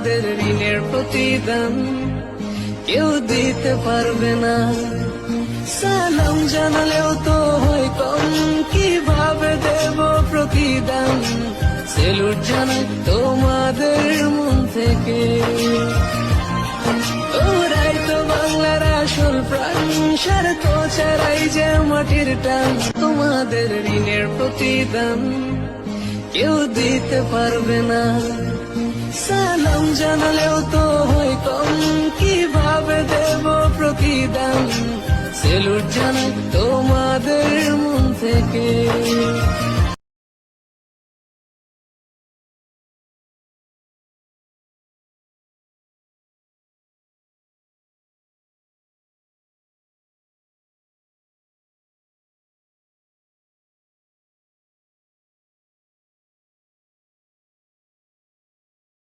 তোমাদের ঋণের প্রতিদান কেউ দিতে পারবে না। সালাম জানালেও তো হয় কম, কিভাবে দেব প্রতিদান? সেলুট জানাই তোমাদের মন থেকে। ওরাই তো বাংলার আসল প্রাণ, স্বার্থ ছাড়াই যে মাটির টান। তোমাদের ঋণের প্রতিদান কেউ দিতে পারবে না। সালাম জানালেও তো হয় কম, কিভাবে দেব প্রতিদান? সেলুট জানাই তোমাদের মন থেকে।